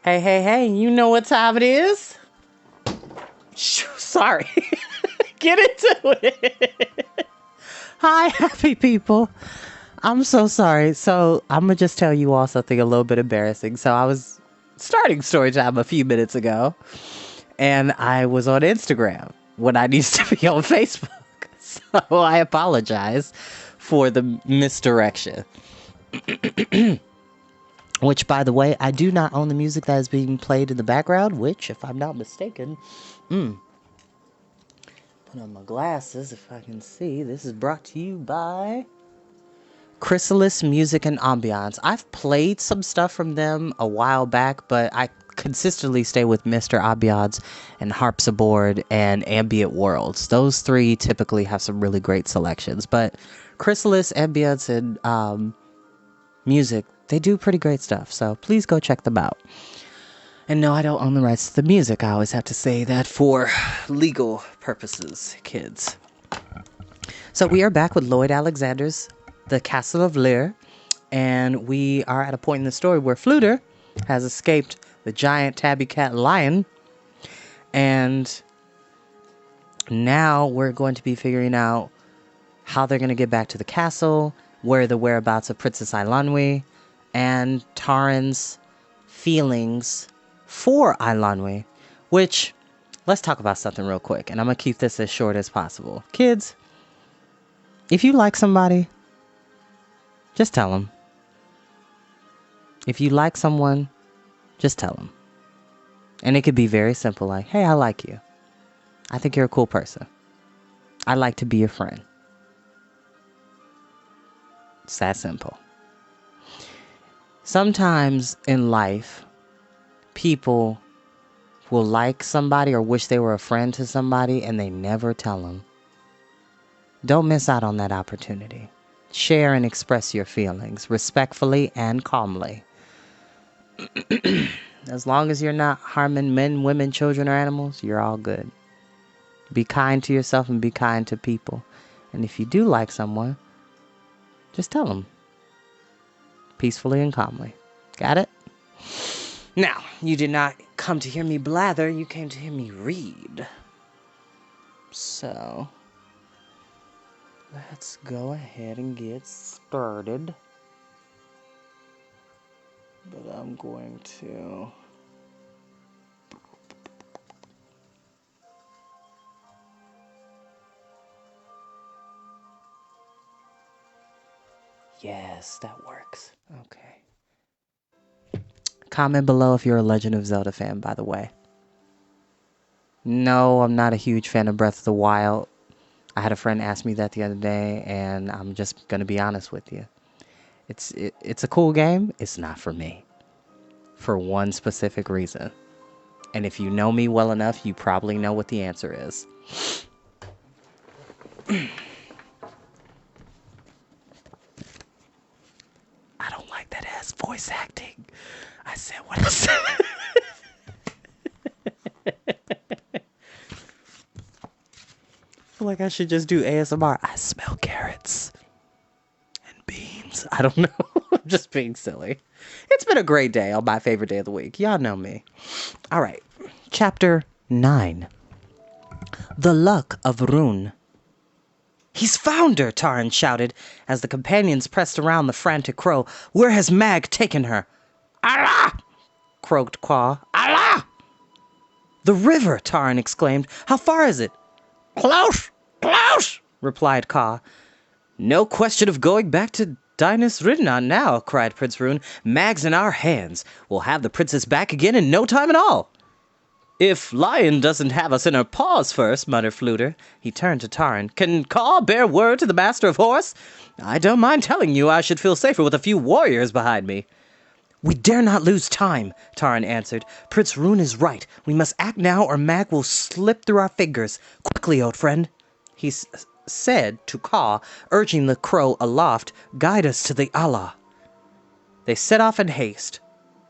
Hey, hey, hey, you know what time it is? Sorry. Get into it. Hi, happy people. I'm so sorry. So, I'm going to just tell you all something a little bit embarrassing. So, I was starting Storytime a few minutes ago, and I was on Instagram when I needed to be on Facebook. So, I apologize for the misdirection. Which, by the way, I do not own the music that is being played in the background, which, if I'm not mistaken, put on my glasses if I can see. This is brought to you by Chrysalis Music and Ambiance. I've played some stuff from them a while back, but I consistently stay with Mr. Ambiance and Harps Aboard and Ambient Worlds. Those three typically have some really great selections, but Chrysalis, Ambiance, and music, they do pretty great stuff, so please go check them out. And no, I don't own the rights to the music. I always have to say that for legal purposes, kids. So we are back with Lloyd Alexander's The Castle of Llyr, and we are at a point in the story where Fluter has escaped the giant tabby cat lion, and now we're going to be figuring out how they're going to get back to the castle, where the whereabouts of Princess Eilonwy, and Taran's feelings for Eilonwy, which, let's talk about something real quick, and I'm going to keep this as short as possible. Kids, if you like somebody, just tell them. If you like someone, just tell them. And it could be very simple, like, hey, I like you. I think you're a cool person. I'd like to be your friend. It's that simple. Sometimes in life, people will like somebody or wish they were a friend to somebody and they never tell them. Don't miss out on that opportunity. Share and express your feelings respectfully and calmly. As long as you're not harming men, women, children, or animals, you're all good. Be kind to yourself and be kind to people. And if you do like someone, just tell them. Peacefully and calmly. Got it? Now, you did not come to hear me blather, you came to hear me read. So, let's go ahead and get started. But I'm going to... Yes, that works. Okay. Comment below if you're a Legend of Zelda fan, by the way. No, I'm not a huge fan of Breath of the Wild. I had a friend ask me that the other day, and I'm just going to be honest with you. It's a cool game. It's not for me. For one specific reason. And if you know me well enough, you probably know what the answer is. I don't like that ass voice acting. I said what I said. I feel like I should just do ASMR. I smell carrots and beans. I don't know. I'm just being silly. It's been a great day on my favorite day of the week. Y'all know me. All right. Chapter 9. The Luck of Rune. He's found her, Taran shouted as the companions pressed around the frantic crow. Where has Mag taken her? Allah! Croaked Quaw. Allah! The river, Taran exclaimed. How far is it? Close! Close! Replied Ka. No question of going back to Dinas Ridnan now, cried Prince Rune. Mag's in our hands. We'll have the princess back again in no time at all. If Lion doesn't have us in her paws first, muttered Fluter. He turned to Taran. Can Ka bear word to the master of horse? I don't mind telling you I should feel safer with a few warriors behind me. We dare not lose time, Taran answered. Prince Rune is right. We must act now or Mag will slip through our fingers. Quickly, old friend. He said to Ka, urging the crow aloft, guide us to the Allah. They set off in haste.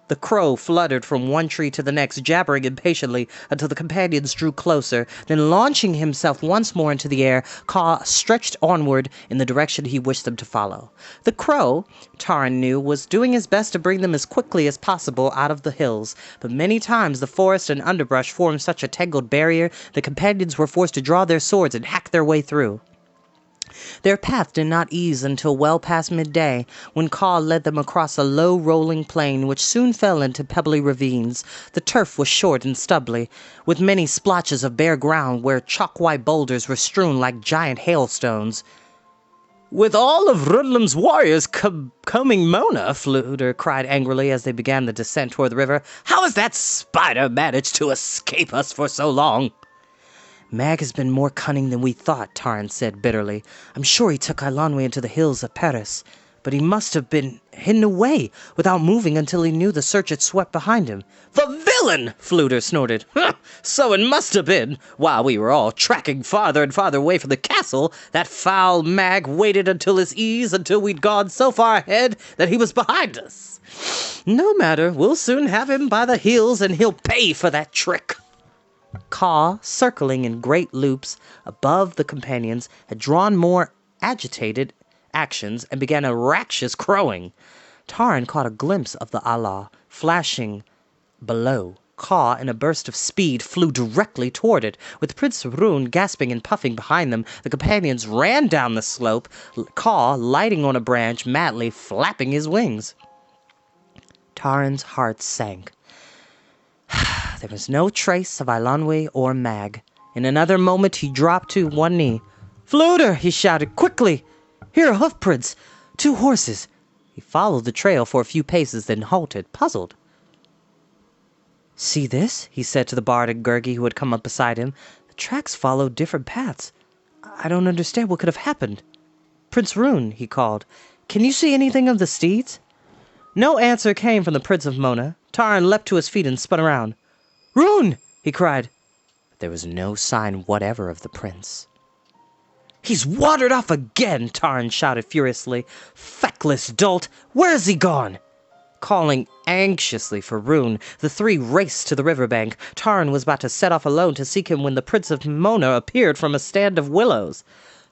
The crow fluttered from one tree to the next, jabbering impatiently until the companions drew closer. Then, launching himself once more into the air, Caw stretched onward in the direction he wished them to follow. The crow, Taran knew, was doing his best to bring them as quickly as possible out of the hills, but many times the forest and underbrush formed such a tangled barrier the companions were forced to draw their swords and hack their way through. Their path did not ease until well past midday, when Caw led them across a low rolling plain which soon fell into pebbly ravines. The turf was short and stubbly, with many splotches of bare ground where chalk-white boulders were strewn like giant hailstones. "With all of Rudlam's warriors coming Mona," Fluter cried angrily as they began the descent toward the river. "How has that spider managed to escape us for so long?" "Mag has been more cunning than we thought," Taran said bitterly. "I'm sure he took Eilonwy into the hills of Paris, but he must have been hidden away without moving until he knew the search had swept behind him." "The villain!" Fluter snorted. "So it must have been. While we were all tracking farther and farther away from the castle, that foul Mag waited until his ease until we'd gone so far ahead that he was behind us. No matter, we'll soon have him by the heels and he'll pay for that trick." Caw, circling in great loops above the companions, had drawn more agitated actions and began a raucous crowing. Taran caught a glimpse of the Allah flashing below. Caw, in a burst of speed, flew directly toward it. With Prince Rune gasping and puffing behind them, the companions ran down the slope, Caw lighting on a branch, madly flapping his wings. Taran's heart sank. There was no trace of Eilonwy or Mag. In another moment he dropped to one knee. "Fluter!" he shouted. "Quickly! Here are hoof prints! 2 horses!" He followed the trail for a few paces, then halted, puzzled. "See this?" he said to the bard and Gurgi who had come up beside him. "The tracks follow different paths. I don't understand what could have happened." "Prince Rune," he called. "Can you see anything of the steeds?" No answer came from the Prince of Mona. Taran leapt to his feet and spun around. "Rune!" he cried. But there was no sign whatever of the prince. "He's wandered off again!" Taran shouted furiously. "Feckless dolt! Where has he gone?" Calling anxiously for Rune, the 3 raced to the riverbank. Taran was about to set off alone to seek him when the Prince of Mona appeared from a stand of willows.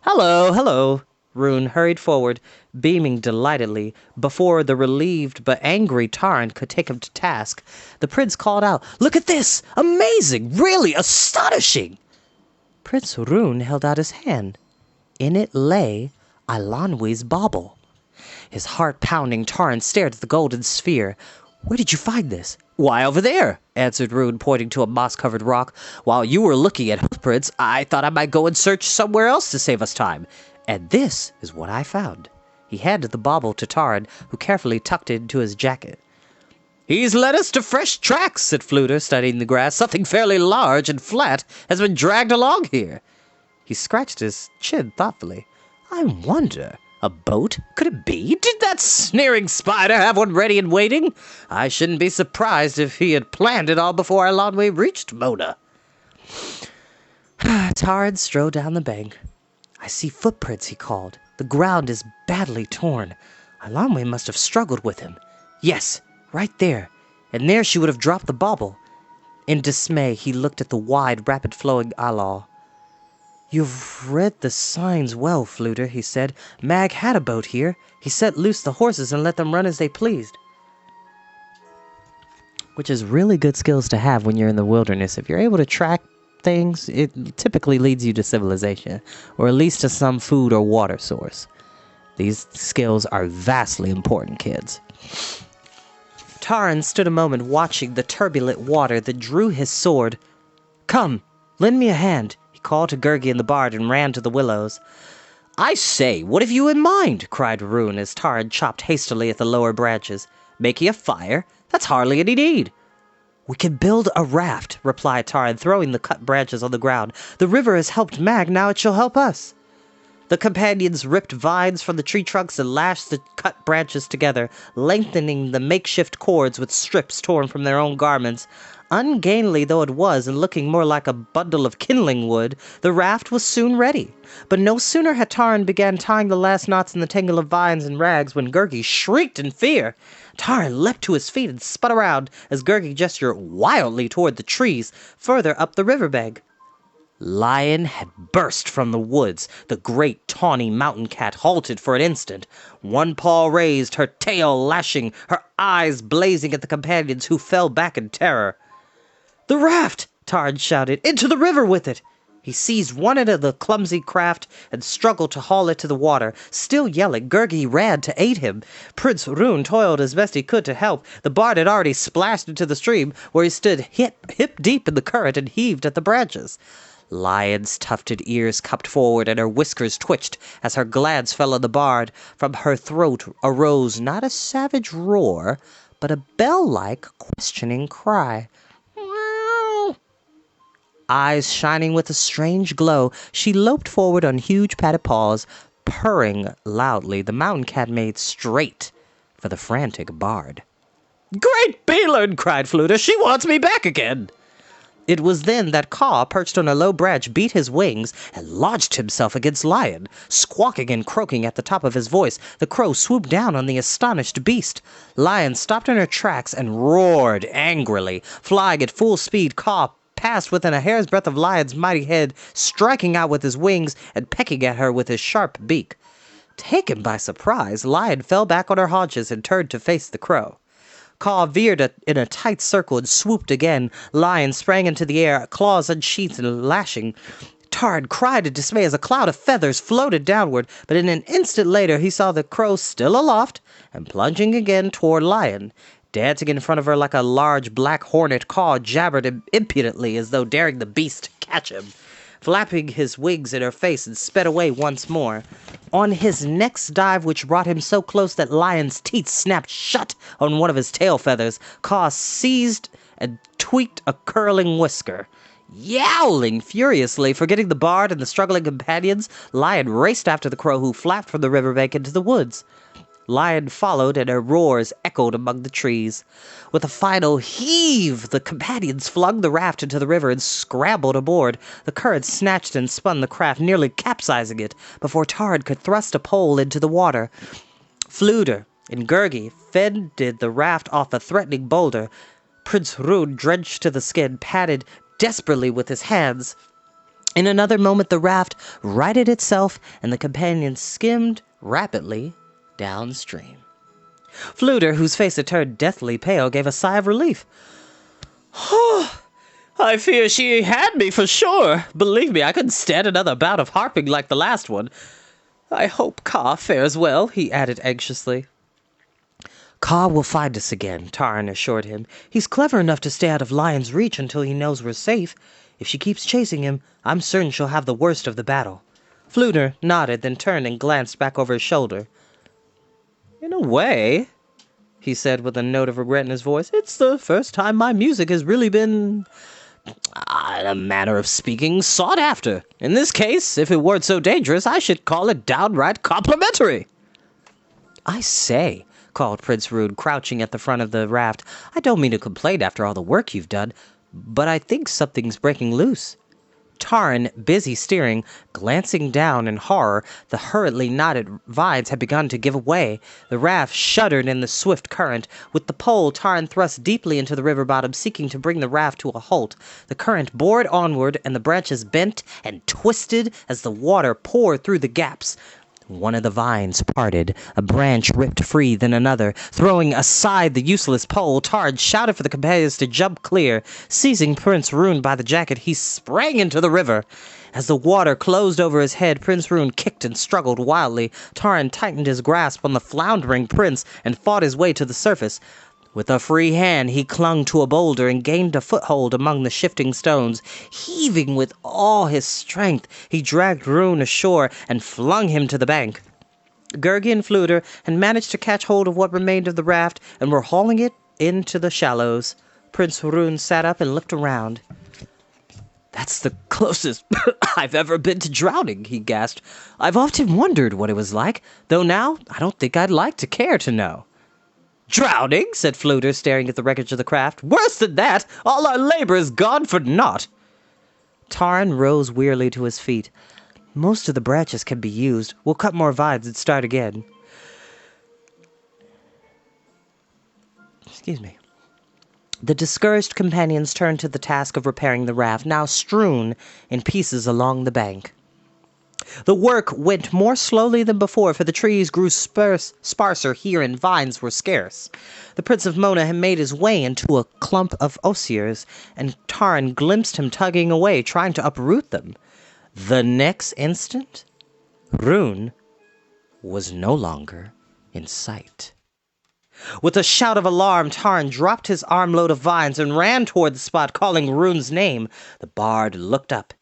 "Hello, hello!" Rune hurried forward, beaming delightedly, before the relieved but angry Taran could take him to task. The prince called out, "Look at this! Amazing! Really astonishing!" Prince Rune held out his hand. In it lay Eilonwy's bauble. His heart pounding, Taran stared at the golden sphere. "Where did you find this?" "Why, over there," answered Rune, pointing to a moss-covered rock. "While you were looking at hoofprints, I thought I might go and search somewhere else to save us time. And this is what I found." He handed the bauble to Taran, who carefully tucked it into his jacket. "He's led us to fresh tracks," said Fluter, studying the grass. "Something fairly large and flat has been dragged along here." He scratched his chin thoughtfully. "I wonder, a boat? Could it be? Did that sneering spider have one ready and waiting? I shouldn't be surprised if he had planned it all before Eilonwy reached Mona." Taran strode down the bank. "I see footprints," he called. "The ground is badly torn. Eilonwy must have struggled with him. Yes, right there. And there she would have dropped the bauble." In dismay, he looked at the wide, rapid-flowing Allah. "You've read the signs well, Fluter," he said. "Mag had a boat here. He set loose the horses and let them run as they pleased." Which is really good skills to have when you're in the wilderness. If you're able to track things, it typically leads you to civilization, or at least to some food or water source. These skills are vastly important, kids. Taran stood a moment watching the turbulent water, then drew his sword. "Come, lend me a hand," he called to Gurgi and the bard and ran to the willows. "I say, what have you in mind?" cried Rune as Taran chopped hastily at the lower branches. "Making a fire? That's hardly any need." "We can build a raft," replied Taran, throwing the cut branches on the ground. "The river has helped Mag, now it shall help us." The companions ripped vines from the tree trunks and lashed the cut branches together, lengthening the makeshift cords with strips torn from their own garments. Ungainly though it was, and looking more like a bundle of kindling wood, the raft was soon ready. But no sooner had Taran began tying the last knots in the tangle of vines and rags when Gurgi shrieked in fear. Taran leapt to his feet and spun around as Gurgi gestured wildly toward the trees further up the riverbank. Lion had burst from the woods. The great tawny mountain cat halted for an instant, one paw raised, her tail lashing, her eyes blazing at the companions who fell back in terror. "The raft!" Taran shouted. "Into the river with it!" He seized one end of the clumsy craft and struggled to haul it to the water. Still yelling, Gurgi ran to aid him. Prince Rune toiled as best he could to help. The bard had already splashed into the stream, where he stood hip deep in the current and heaved at the branches. Lion's tufted ears cupped forward and her whiskers twitched as her glance fell on the bard. From her throat arose not a savage roar, but a bell-like questioning cry. Eyes shining with a strange glow, she loped forward on huge padded paws, purring loudly. The mountain cat made straight for the frantic bard. "Great Beelern!" cried Fluter. "She wants me back again!" It was then that Caw, perched on a low branch, beat his wings and launched himself against Lion. Squawking and croaking at the top of his voice, the crow swooped down on the astonished beast. Lion stopped in her tracks and roared angrily. Flying at full speed, Caw passed within a hair's breadth of Lion's mighty head, striking out with his wings and pecking at her with his sharp beak. Taken by surprise, Lion fell back on her haunches and turned to face the crow. Caw veered in a tight circle and swooped again. Lion sprang into the air, claws unsheathed and lashing. Taran cried in dismay as a cloud of feathers floated downward, but in an instant later he saw the crow still aloft and plunging again toward Lion. Dancing in front of her like a large black hornet, Caw jabbered impudently as though daring the beast to catch him. Flapping his wings in her face and sped away once more. On his next dive, which brought him so close that Lion's teeth snapped shut on one of his tail feathers, Caw seized and tweaked a curling whisker. Yowling furiously, forgetting the bard and the struggling companions, Lion raced after the crow, who flapped from the riverbank into the woods. Lion followed, and her roars echoed among the trees. With a final heave, the companions flung the raft into the river and scrambled aboard. The current snatched and spun the craft, nearly capsizing it, before Taran could thrust a pole into the water. Fluter and Gurgi fended the raft off a threatening boulder. Prince Rune, drenched to the skin, padded desperately with his hands. In another moment, the raft righted itself, and the companions skimmed rapidly downstream. Fluter, whose face had turned deathly pale, gave a sigh of relief. "I fear she had me for sure. Believe me, I couldn't stand another bout of harping like the last one. I hope Caw fares well," he added anxiously. "Caw will find us again," Taran assured him. "He's clever enough to stay out of Lion's reach until he knows we're safe. If she keeps chasing him, I'm certain she'll have the worst of the battle." Fluter nodded, then turned and glanced back over his shoulder. "In a way," he said with a note of regret in his voice, "it's the first time my music has really been, in a manner of speaking, sought after. In this case, if it weren't so dangerous, I should call it downright complimentary." "I say," called Prince Rune, crouching at the front of the raft, "I don't mean to complain after all the work you've done, but I think something's breaking loose." Taran, busy steering, glancing down in horror. The hurriedly knotted vines had begun to give way. The raft shuddered in the swift current. With the pole, Taran thrust deeply into the river bottom, seeking to bring the raft to a halt. The current bore it onward, and the branches bent and twisted as the water poured through the gaps. One of the vines parted, a branch ripped free, then another. Throwing aside the useless pole, Taran shouted for the companions to jump clear. Seizing Prince Rune by the jacket, he sprang into the river. As the water closed over his head, Prince Rune kicked and struggled wildly. Taran tightened his grasp on the floundering prince and fought his way to the surface. With a free hand, he clung to a boulder and gained a foothold among the shifting stones. Heaving with all his strength, he dragged Rune ashore and flung him to the bank. Gurgi and Fluter had managed to catch hold of what remained of the raft and were hauling it into the shallows. Prince Rune sat up and looked around. "That's the closest I've ever been to drowning," he gasped. "I've often wondered what it was like, though now I don't think I'd like to care to know." "Drowning?" said Fluter, staring at the wreckage of the craft. "Worse than that! All our labor is gone for naught." Taran rose wearily to his feet. "Most of the branches can be used. We'll cut more vines and start again." Excuse me. The discouraged companions turned to the task of repairing the raft, now strewn in pieces along the bank. The work went more slowly than before, for the trees grew sparser here and vines were scarce. The Prince of Mona had made his way into a clump of osiers, and Taran glimpsed him tugging away, trying to uproot them. The next instant, Rune was no longer in sight. With a shout of alarm, Taran dropped his armload of vines and ran toward the spot, calling Rune's name. The bard looked up.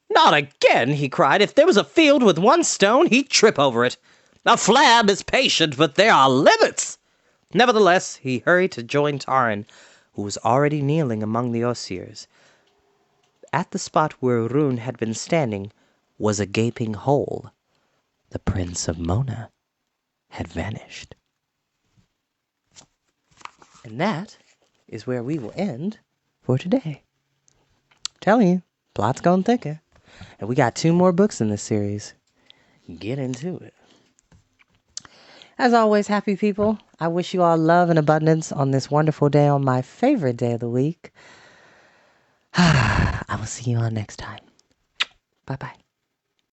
"Not again!" he cried. "If there was a field with one stone, he'd trip over it. A flab is patient, but there are limits." Nevertheless, he hurried to join Taran, who was already kneeling among the osiers. At the spot where Rune had been standing was a gaping hole. The Prince of Mona had vanished. And that is where we will end for today. I'm telling you, plot's gone thicker. And we got 2 more books in this series. Get into it. As always, happy people, I wish you all love and abundance on this wonderful day, on my favorite day of the week. I will see you all next time. Bye-bye.